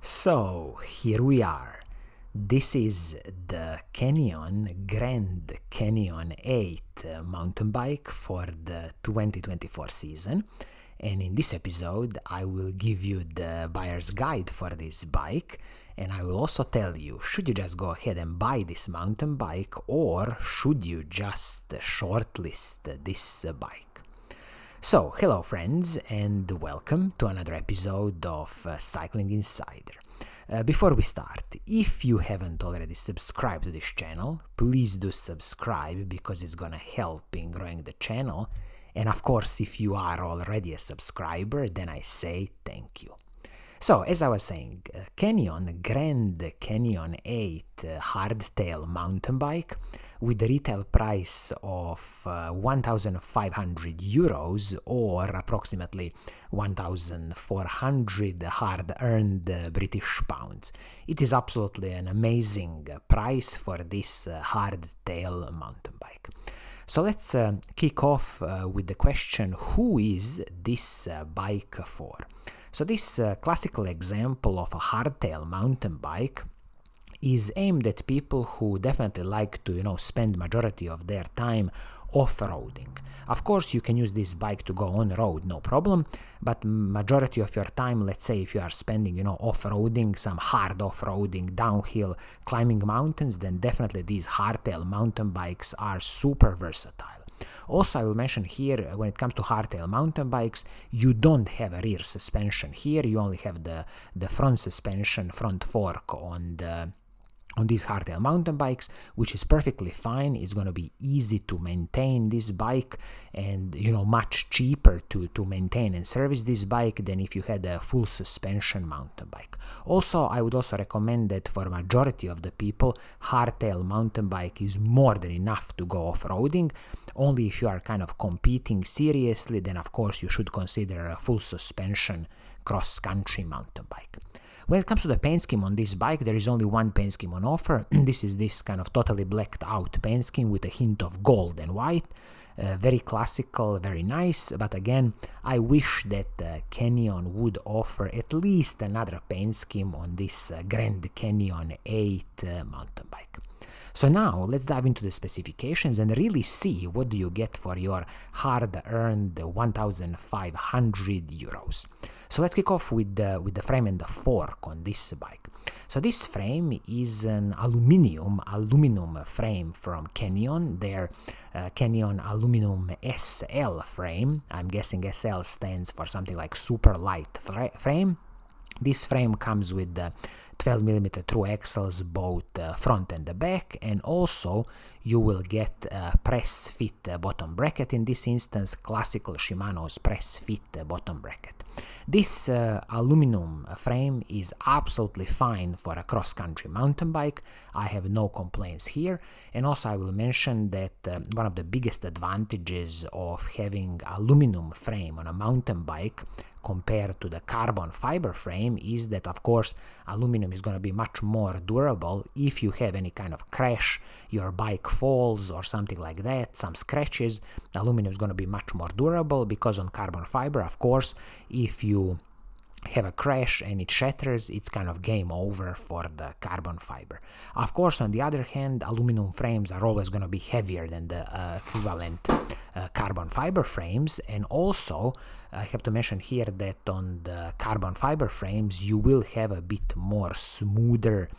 So here we are. This is the Grand Canyon 8 mountain bike for the 2024 season. And in this episode, I will give you the buyer's guide for this bike, and I will also tell you, should you just go ahead and buy this mountain bike, or should you just shortlist this bike? So, hello friends, and welcome to another episode of Cycling Insider. Before we start, if you haven't already subscribed to this channel, please do subscribe because it's gonna help in growing the channel. And of course, if you are already a subscriber, then I say thank you. So, as I was saying, Grand Canyon 8 hardtail mountain bike with a retail price of 1,500 euros or approximately 1,400 hard-earned British pounds. It is absolutely an amazing price for this hardtail mountain bike. So let's kick off with the question, who is this bike for? So this classical example of a hardtail mountain bike is aimed at people who definitely like to, spend majority of their time off-roading. Of course, you can use this bike to go on road, no problem, but majority of your time, let's say if you are spending, off-roading, some hard off-roading, downhill, climbing mountains, then definitely these hardtail mountain bikes are super versatile. Also, I will mention here, when it comes to hardtail mountain bikes, you don't have a rear suspension here, you only have the front suspension, front fork on these hardtail mountain bikes, which is perfectly fine. It's going to be easy to maintain this bike and, much cheaper to maintain and service this bike than if you had a full suspension mountain bike. Also, I would also recommend that for majority of the people, hardtail mountain bike is more than enough to go off-roading. Only if you are kind of competing seriously, then of course you should consider a full suspension cross-country mountain bike. When it comes to the paint scheme on this bike, there is only one paint scheme on offer. This is this kind of totally blacked out paint scheme with a hint of gold and white. Very classical, very nice, but again, I wish that Canyon would offer at least another paint scheme on this Grand Canyon 8 mountain bike. So now let's dive into the specifications and really see what do you get for your hard-earned 1,500 euros. So let's kick off with the frame and the fork on this bike. So this frame is an aluminum frame from Canyon, their Canyon Aluminum SL frame. I'm guessing SL stands for something like super light frame. This frame comes with 12mm true axles both front and the back, and also you will get a press fit bottom bracket. In this instance, classical Shimano's press fit bottom bracket. This aluminum frame is absolutely fine for a cross-country mountain bike. I have no complaints here. And also I will mention that one of the biggest advantages of having aluminum frame on a mountain bike compared to the carbon fiber frame is that, of course, aluminum is going to be much more durable. If you have any kind of crash, your bike falls or something like that, some scratches, aluminum is going to be much more durable, because on carbon fiber, of course, if you have a crash and it shatters, it's kind of game over for the carbon fiber. Of course, on the other hand, aluminum frames are always going to be heavier than the equivalent carbon fiber frames, and also I have to mention here that on the carbon fiber frames you will have a bit more smoother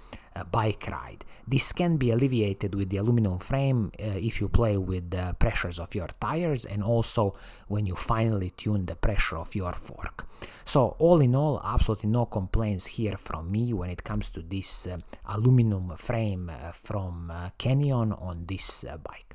bike ride. This can be alleviated with the aluminum frame if you play with the pressures of your tires, and also when you finely tune the pressure of your fork. So all in all, absolutely no complaints here from me when it comes to this aluminum frame from Canyon on this bike.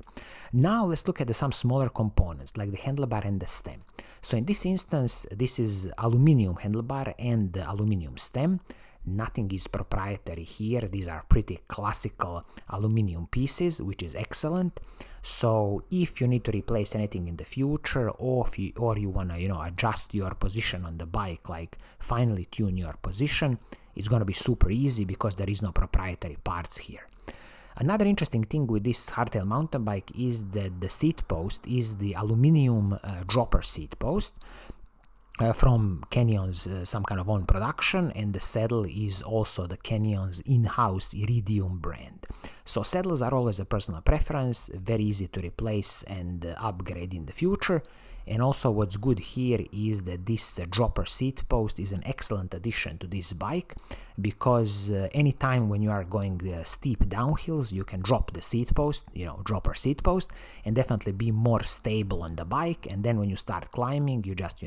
Now let's look at some smaller components like the handlebar and the stem. So in this instance, this is aluminum handlebar and aluminum stem. Nothing is proprietary here. These are pretty classical aluminum pieces, which is excellent. So if you need to replace anything in the future, or you want to adjust your position on the bike, like finely tune your position, it's going to be super easy because there is no proprietary parts here. Another interesting thing with this hardtail mountain bike is that the seat post is the aluminum dropper seat post. from Canyon's some kind of own production, and the saddle is also the Canyon's in-house Iridium brand. So saddles are always a personal preference, very easy to replace and upgrade in the future. And also what's good here is that this dropper seat post is an excellent addition to this bike, because anytime when you are going steep downhills, you can drop the seat post, dropper seat post, and definitely be more stable on the bike. And then when you start climbing, you just,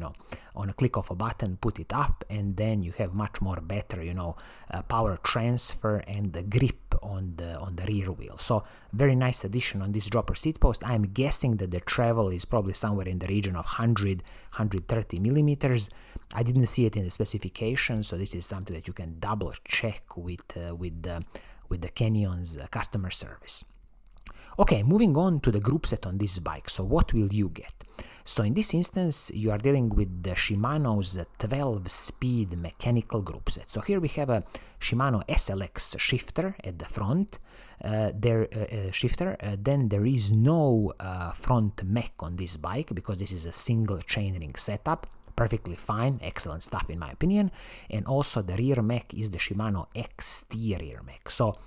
on a click of a button, put it up, and then you have much more better, power transfer and the grip on the rear wheel. So very nice addition on this dropper seat post. I'm guessing that the travel is probably somewhere in the region of 130 millimeters. I didn't see it in the specifications, so this is something that you can double check with the Canyon's customer service. Okay, moving on to the group set on this bike. So what will you get? So in this instance, you are dealing with the Shimano's 12-speed mechanical group set. So here we have a Shimano SLX shifter at the front. Then there is no front mech on this bike, because this is a single chainring setup. Perfectly fine, excellent stuff in my opinion. And also the rear mech is the Shimano XT rear mech. So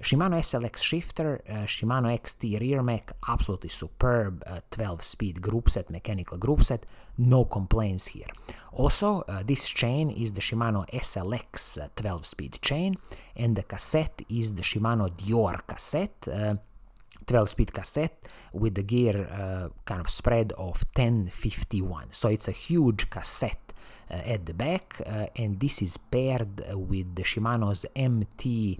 Shimano SLX shifter, Shimano XT rear mech, absolutely superb 12-speed group set, mechanical group set, no complaints here. Also, this chain is the Shimano SLX 12-speed chain, and the cassette is the Shimano Dior cassette, 12-speed cassette with the gear kind of spread of 1051. So it's a huge cassette at the back, and this is paired with the Shimano's MT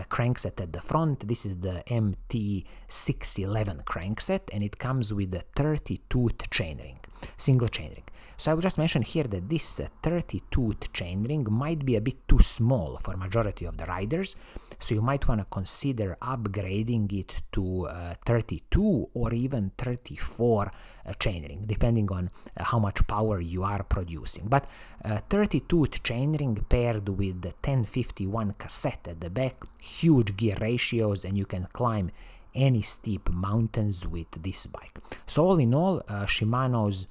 crankset at the front. This is the MT611 crankset, and it comes with a 30-tooth chainring, single chainring. So I will just mention here that this 30-tooth chainring might be a bit too small for majority of the riders, so you might want to consider upgrading it to 32 or even 34 chainring, depending on how much power you are producing. But 30-tooth chainring paired with the 1051 cassette at the back, huge gear ratios, and you can climb any steep mountains with this bike. So all in all, Shimano's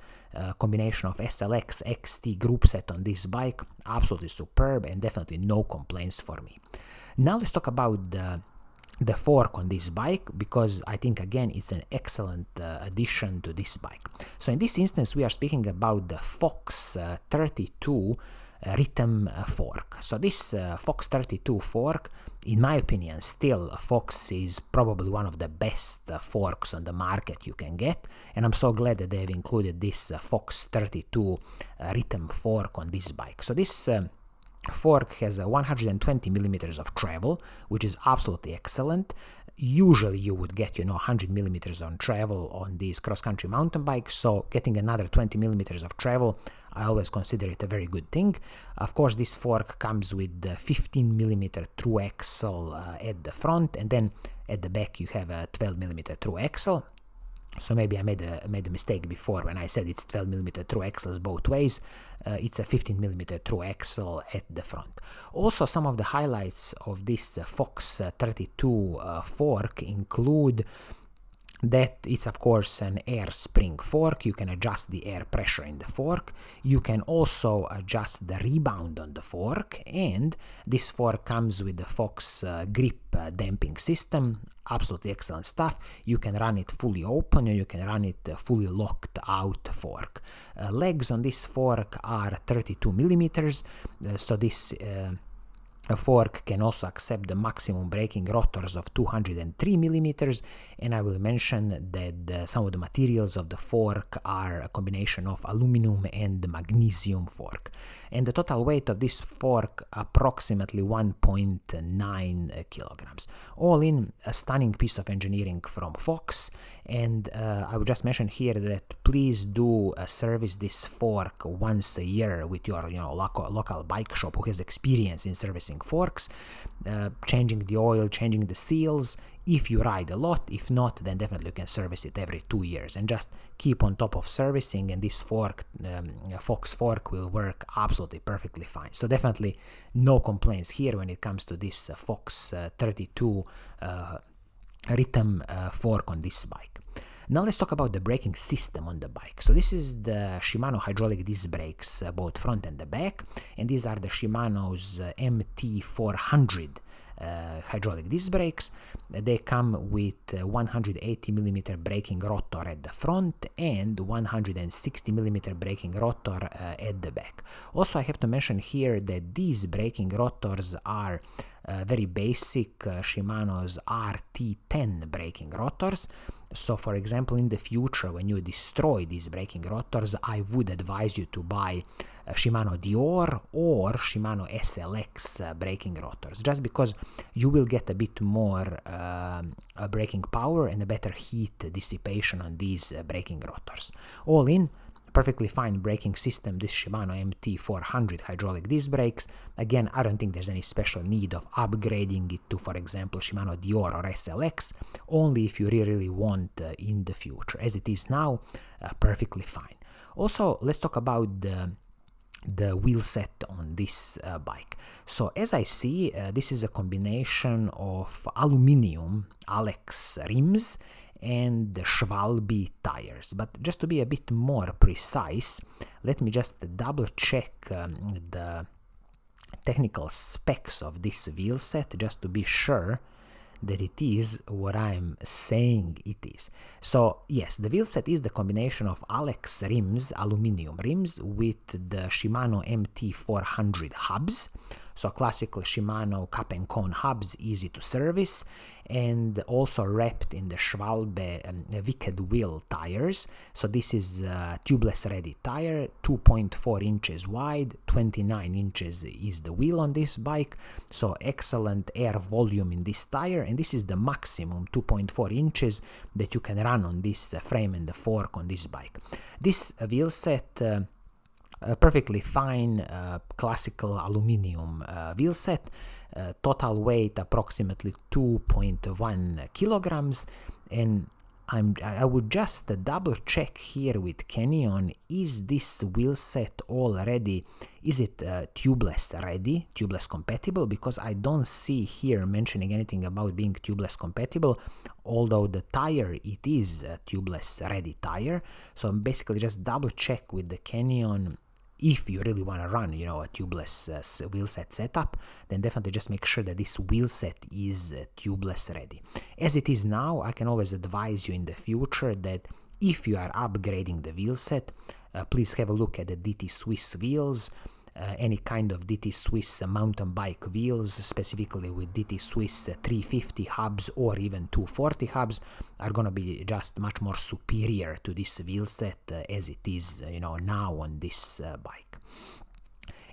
combination of SLX XT group set on this bike, absolutely superb, and definitely no complaints for me. Now let's talk about the fork on this bike, because I think again it's an excellent addition to this bike. So in this instance we are speaking about the Fox 32 rhythm fork. So this Fox 32 fork, in my opinion, still Fox is probably one of the best forks on the market you can get, and I'm so glad that they have included this Fox 32 rhythm fork on this bike. So this fork has 120 millimeters of travel, which is absolutely excellent. Usually you would get 100 millimeters on travel on these cross-country mountain bikes, so getting another 20 millimeters of travel, I always consider it a very good thing. Of course, this fork comes with 15 millimeter through axle at the front, and then at the back you have a 12 millimeter through axle. So maybe I made a mistake before when I said it's 12 millimeter through axles both ways. It's a 15 millimeter through axle at the front. Also, some of the highlights of this Fox 32 fork include that it's of course an air spring fork. You can adjust the air pressure in the fork. You can also adjust the rebound on the fork, and this fork comes with the Fox grip damping system. Absolutely excellent stuff. You can run it fully open, or you can run it fully locked out fork. Legs on this fork are 32 millimeters, so this a fork can also accept the maximum braking rotors of 203 millimeters, and I will mention that some of the materials of the fork are a combination of aluminum and magnesium fork. And the total weight of this fork approximately 1.9 kilograms. All in, a stunning piece of engineering from Fox, and I would just mention here that please do service this fork once a year with your local bike shop who has experience in servicing forks, changing the oil, changing the seals if you ride a lot. If not, then definitely you can service it every 2 years, and just keep on top of servicing, and this fork, Fox fork, will work absolutely perfectly fine. So definitely no complaints here when it comes to this Fox 32 rhythm fork on this bike. Now let's talk about the braking system on the bike. So this is the Shimano hydraulic disc brakes, both front and the back, and these are the Shimano's MT400 hydraulic disc brakes. They come with 180mm braking rotor at the front and 160mm braking rotor at the back. Also, I have to mention here that these braking rotors are very basic Shimano's RT10 braking rotors. So for example, in the future, when you destroy these braking rotors, I would advise you to buy Shimano Dior or Shimano SLX braking rotors, just because you will get a bit more braking power and a better heat dissipation on these braking rotors. All in, perfectly fine braking system, this Shimano MT400 hydraulic disc brakes. Again, I don't think there's any special need of upgrading it to, for example, Shimano Dior or SLX, only if you really want in the future. As it is now, perfectly fine. Also, let's talk about the wheel set on this bike. So as I see, this is a combination of aluminium Alex rims and the Schwalbe tires. But just to be a bit more precise, let me just double check the technical specs of this wheel set, just to be sure that it is what I'm saying it is. So yes, the wheel set is the combination of Alex rims, aluminium rims, with the Shimano MT400 hubs. So classical Shimano cup and cone hubs, easy to service, and also wrapped in the Schwalbe Wicked Wheel tires. So this is a tubeless ready tire, 2.4 inches wide, 29 inches is the wheel on this bike. So excellent air volume in this tire, and this is the maximum 2.4 inches that you can run on this frame and the fork on this bike. This wheel set perfectly fine classical aluminium wheel set, total weight approximately 2.1 kilograms, and I would just double check here with Canyon, is this wheel set already, is it tubeless ready, tubeless compatible, because I don't see here mentioning anything about being tubeless compatible, although the tire, it is a tubeless ready tire. So basically just double check with the Canyon. If you really want to run, a tubeless wheel set setup, then definitely just make sure that this wheel set is tubeless ready. As it is now, I can always advise you in the future that if you are upgrading the wheel set, please have a look at the DT Swiss wheels. Any kind of DT Swiss mountain bike wheels, specifically with DT Swiss 350 hubs or even 240 hubs, are going to be just much more superior to this wheel set as it is now on this bike.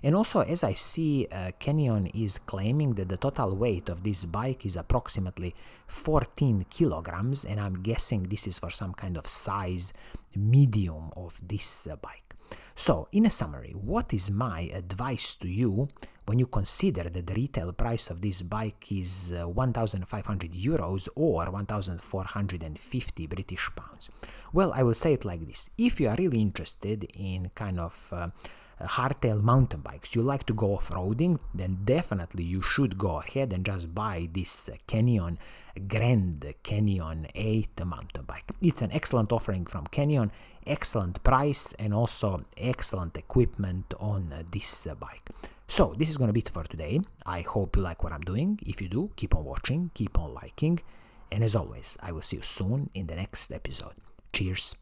And also, as I see, Canyon is claiming that the total weight of this bike is approximately 14 kilograms, and I'm guessing this is for some kind of size medium of this bike. So, in a summary, what is my advice to you when you consider that the retail price of this bike is 1,500 euros or 1,450 British pounds? Well, I will say it like this. If you are really interested in kind of hardtail mountain bikes, you like to go off-roading, then definitely you should go ahead and just buy this Canyon Grand Canyon 8 mountain bike. It's an excellent offering from Canyon, excellent price, and also excellent equipment on this bike. So this is going to be it for today. I hope you like what I'm doing. If you do, keep on watching, keep on liking, and as always, I will see you soon in the next episode. Cheers!